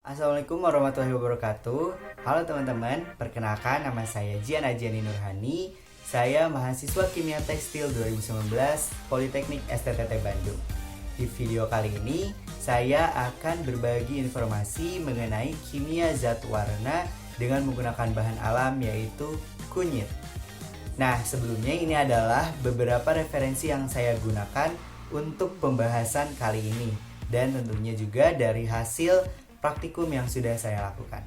Assalamualaikum warahmatullahi wabarakatuh. Halo teman-teman, perkenalkan nama saya Jian Ajiani Nurhani. Saya mahasiswa Kimia Tekstil 2019 Politeknik STTT Bandung. Di video kali ini, saya akan berbagi informasi mengenai kimia zat warna dengan menggunakan bahan alam yaitu kunyit. Nah, sebelumnya ini adalah beberapa referensi yang saya gunakan untuk pembahasan kali ini. Dan tentunya juga dari hasil praktikum yang sudah saya lakukan.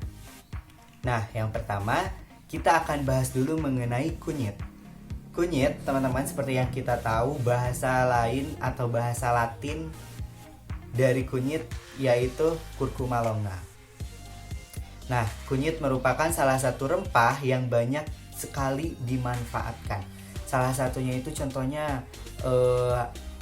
Nah, yang pertama kita akan bahas dulu mengenai kunyit. Kunyit, teman-teman, seperti yang kita tahu, bahasa lain atau bahasa Latin dari kunyit yaitu curcuma longa. Nah, kunyit merupakan salah satu rempah yang banyak sekali dimanfaatkan. Salah satunya itu contohnya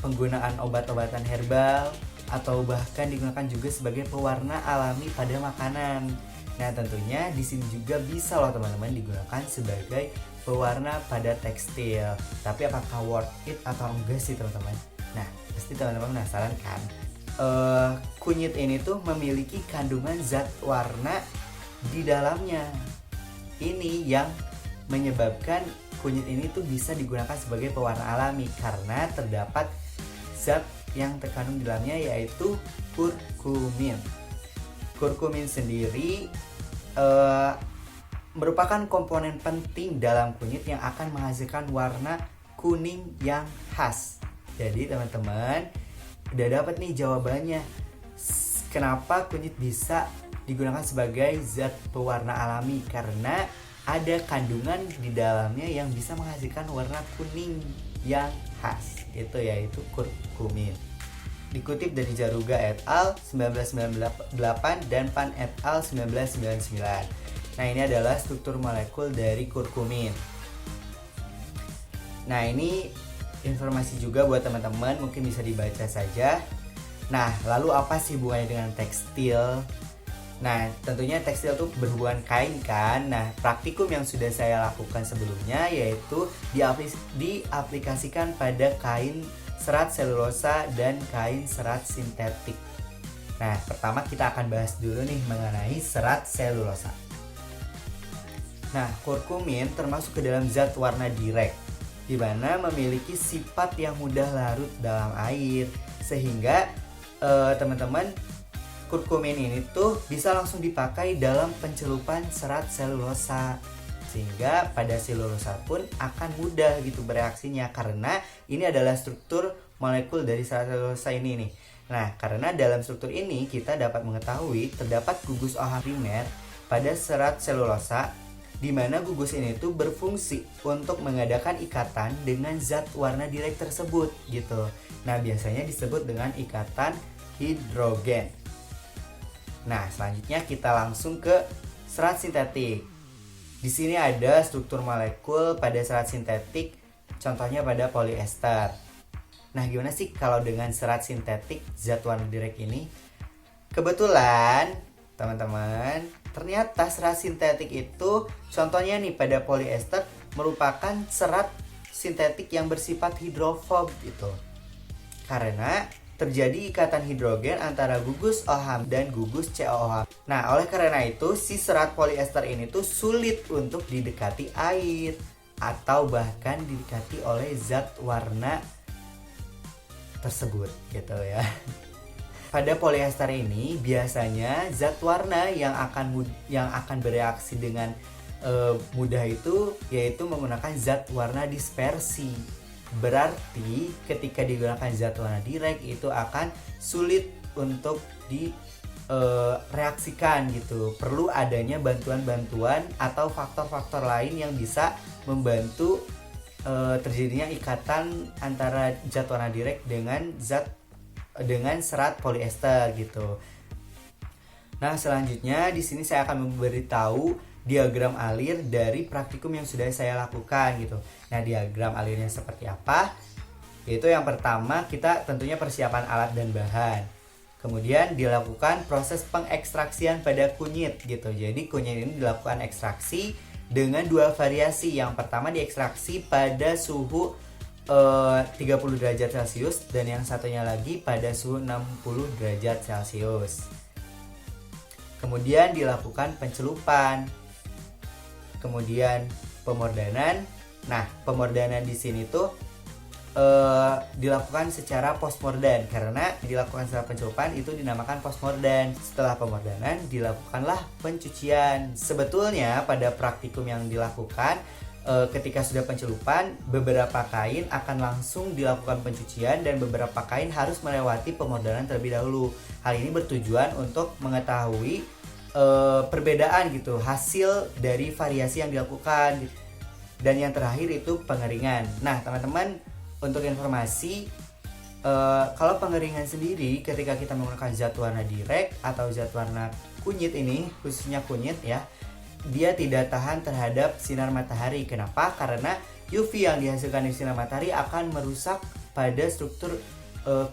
penggunaan obat-obatan herbal, atau bahkan digunakan juga sebagai pewarna alami pada makanan. Nah, tentunya di sini juga bisa loh teman-teman digunakan sebagai pewarna pada tekstil. Tapi apakah worth it atau enggak sih teman-teman? Nah, pasti teman-teman penasaran kan? Kunyit ini tuh memiliki kandungan zat warna di dalamnya. Ini yang menyebabkan kunyit ini tuh bisa digunakan sebagai pewarna alami karena terdapat zat yang terkandung di dalamnya yaitu kurkumin. Kurkumin sendiri merupakan komponen penting dalam kunyit yang akan menghasilkan warna kuning yang khas. Jadi teman-teman udah dapat nih jawabannya kenapa kunyit bisa digunakan sebagai zat pewarna alami, karena ada kandungan di dalamnya yang bisa menghasilkan warna kuning yang khas, itu yaitu kurkumin. Dikutip dari Jaruga et al. 1998 dan Pan et al. 1999. Nah, ini adalah struktur molekul dari kurkumin. Nah, ini informasi juga buat teman-teman, mungkin bisa dibaca saja. Nah, lalu apa sih hubungannya dengan tekstil? Nah, tentunya tekstil itu berhubungan kain kan. Nah, praktikum yang sudah saya lakukan sebelumnya yaitu diaplikasikan pada kain serat selulosa dan kain serat sintetik. Nah, pertama kita akan bahas dulu nih mengenai serat selulosa. Nah, kurkumin termasuk ke dalam zat warna direct, di mana memiliki sifat yang mudah larut dalam air, sehingga teman-teman, kurkumin ini tuh bisa langsung dipakai dalam pencelupan serat selulosa, sehingga pada selulosa pun akan mudah gitu bereaksinya karena ini adalah struktur molekul dari serat selulosa ini nih. Nah, karena dalam struktur ini kita dapat mengetahui terdapat gugus OH primer pada serat selulosa, di mana gugus ini tuh berfungsi untuk mengadakan ikatan dengan zat warna direct tersebut gitu. Nah, biasanya disebut dengan ikatan hidrogen. Nah, selanjutnya kita langsung ke serat sintetik. Di sini ada struktur molekul pada serat sintetik, contohnya pada polyester. Nah, gimana sih kalau dengan serat sintetik zat warna direct ini? Kebetulan, teman-teman, ternyata serat sintetik itu contohnya nih pada polyester merupakan serat sintetik yang bersifat hidrofob gitu. Karena terjadi ikatan hidrogen antara gugus OH dan gugus COOH. Nah, oleh karena itu si serat polyester ini tuh sulit untuk didekati air atau bahkan didekati oleh zat warna tersebut gitu ya. Pada polyester ini biasanya zat warna yang akan bereaksi dengan mudah itu yaitu menggunakan zat warna dispersi. Berarti ketika digunakan zat warna direct itu akan sulit untuk direaksikan gitu. Perlu adanya bantuan-bantuan atau faktor-faktor lain yang bisa membantu terjadinya ikatan antara zat warna direct dengan serat polyester gitu. Nah, selanjutnya di sini saya akan memberitahu diagram alir dari praktikum yang sudah saya lakukan gitu. Nah, diagram alirnya seperti apa? Yaitu yang pertama kita tentunya persiapan alat dan bahan. Kemudian dilakukan proses pengekstraksian pada kunyit gitu. Jadi kunyit ini dilakukan ekstraksi dengan dua variasi. Yang pertama diekstraksi pada suhu 30 derajat Celcius dan yang satunya lagi pada suhu 60 derajat Celcius. Kemudian dilakukan pencelupan, kemudian pemordanan. Nah, pemordanan di sini tuh dilakukan secara postmordan, karena dilakukan setelah pencelupan itu dinamakan postmordan. Setelah pemordanan dilakukanlah pencucian. Sebetulnya pada praktikum yang dilakukan ketika sudah pencelupan, beberapa kain akan langsung dilakukan pencucian dan beberapa kain harus melewati pemordanan terlebih dahulu. Hal ini bertujuan untuk mengetahui perbedaan gitu, hasil dari variasi yang dilakukan. Dan yang terakhir itu pengeringan. Nah, teman-teman, untuk informasi, kalau pengeringan sendiri ketika kita menggunakan zat warna direct atau zat warna kunyit ini, khususnya kunyit ya, dia tidak tahan terhadap sinar matahari. Kenapa? Karena UV yang dihasilkan dari sinar matahari akan merusak pada struktur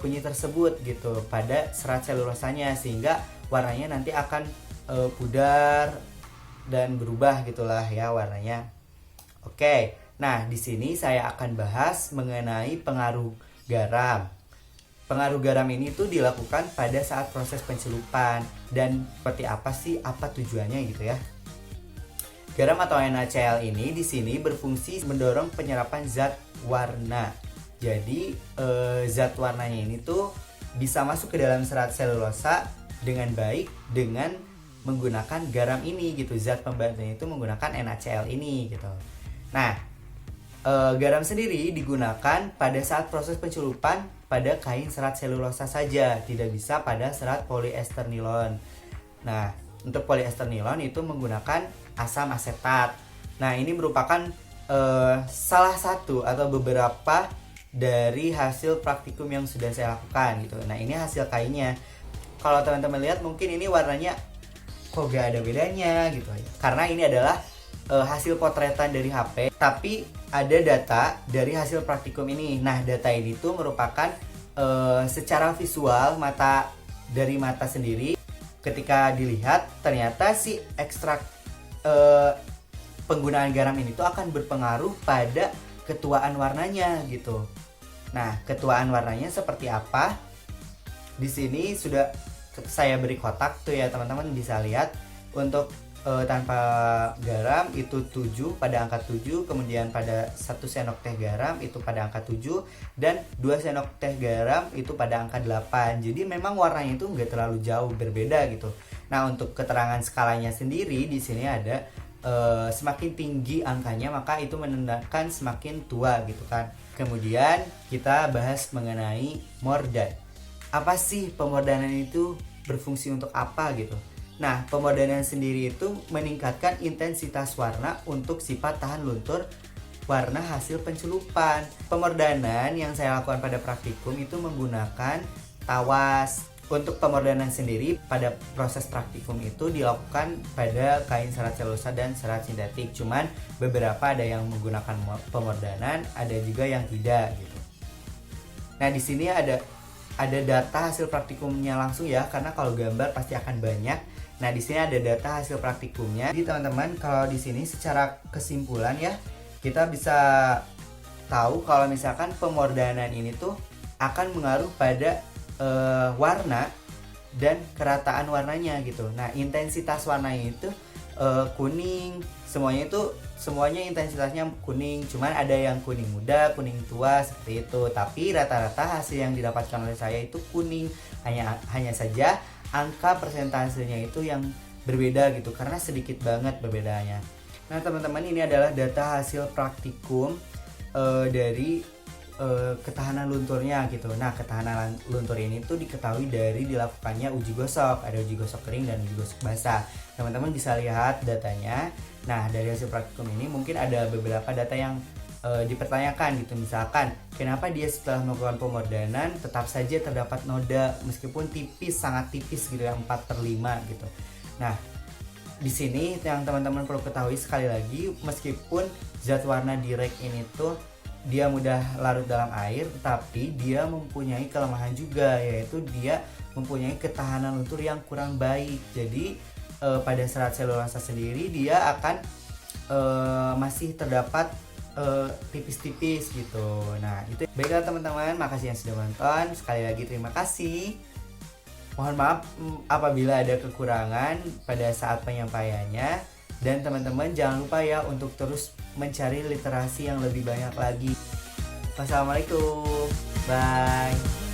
kunyit tersebut gitu, pada serat selulosanya, sehingga warnanya nanti akan pudar dan berubah gitulah ya warnanya. Oke. Nah, di sini saya akan bahas mengenai pengaruh garam. Pengaruh garam ini tuh dilakukan pada saat proses pencelupan, dan seperti apa sih, apa tujuannya gitu ya. Garam atau NaCl ini di sini berfungsi mendorong penyerapan zat warna. Jadi zat warnanya ini tuh bisa masuk ke dalam serat selulosa dengan baik dengan menggunakan garam ini gitu. Zat pembantunya itu menggunakan NaCl ini gitu. Nah, garam sendiri digunakan pada saat proses pencelupan pada kain serat selulosa saja, tidak bisa pada serat polyester nilon. Nah, untuk polyester nilon itu menggunakan asam asetat. Nah, ini merupakan salah satu atau beberapa dari hasil praktikum yang sudah saya lakukan gitu. Nah, ini hasil kainnya. Kalau teman-teman lihat mungkin ini warnanya kok gak ada bedanya gitu ya. Karena ini adalah hasil potretan dari HP, tapi ada data dari hasil praktikum ini. Nah, data ini tuh merupakan secara visual dari mata sendiri. Ketika dilihat, ternyata si ekstrak penggunaan garam ini tuh akan berpengaruh pada ketuaan warnanya gitu. Nah, ketuaan warnanya seperti apa? Di sini sudah saya beri kotak tuh ya, teman-teman bisa lihat. Untuk tanpa garam itu 7 pada angka 7, kemudian pada 1 sendok teh garam itu pada angka 7, dan 2 sendok teh garam itu pada angka 8. Jadi memang warnanya itu nggak terlalu jauh berbeda gitu. Nah, untuk keterangan skalanya sendiri di sini ada semakin tinggi angkanya maka itu menandakan semakin tua gitu kan. Kemudian kita bahas mengenai mordan. Apa sih pemordanan itu, berfungsi untuk apa gitu? Nah, pemordanan sendiri itu meningkatkan intensitas warna untuk sifat tahan luntur warna hasil pencelupan. Pemordanan yang saya lakukan pada praktikum itu menggunakan tawas. Untuk pemordanan sendiri pada proses praktikum itu dilakukan pada kain serat selulosa dan serat sintetik. Cuman beberapa ada yang menggunakan pemordanan, ada juga yang tidak gitu. Nah, di sini ada data hasil praktikumnya langsung ya, karena kalau gambar pasti akan banyak. Nah, di sini ada data hasil praktikumnya. Jadi teman-teman, kalau di sini secara kesimpulan ya, kita bisa tahu kalau misalkan pemordanan ini tuh akan mengaruh pada warna dan kerataan warnanya gitu. Nah, intensitas warnanya itu kuning, semuanya intensitasnya kuning. Cuman ada yang kuning muda, kuning tua seperti itu. Tapi rata-rata hasil yang didapatkan oleh saya itu kuning. Hanya saja angka persentasenya itu yang berbeda gitu, karena sedikit banget perbedaannya. Nah, teman-teman, ini adalah data hasil praktikum dari ketahanan lunturnya gitu. Nah, ketahanan luntur ini tuh diketahui dari dilakukannya uji gosok. Ada uji gosok kering dan uji gosok basah. Teman-teman bisa lihat datanya. Nah, dari hasil praktikum ini mungkin ada beberapa data yang dipertanyakan gitu. Misalkan, kenapa dia setelah melakukan pemordanan tetap saja terdapat noda meskipun tipis, sangat tipis gitu ya, 4/5 gitu. Nah, di sini yang teman-teman perlu ketahui sekali lagi, meskipun zat warna direct ini tuh dia mudah larut dalam air, tapi dia mempunyai kelemahan juga, yaitu dia mempunyai ketahanan luntur yang kurang baik. Jadi pada serat selulosa sendiri dia akan masih terdapat tipis-tipis gitu. Nah, itu baiklah teman-teman, makasih yang sudah menonton. Sekali lagi terima kasih. Mohon maaf apabila ada kekurangan pada saat penyampaiannya. Dan teman-teman jangan lupa ya untuk terus mencari literasi yang lebih banyak lagi. Wassalamualaikum. Bye.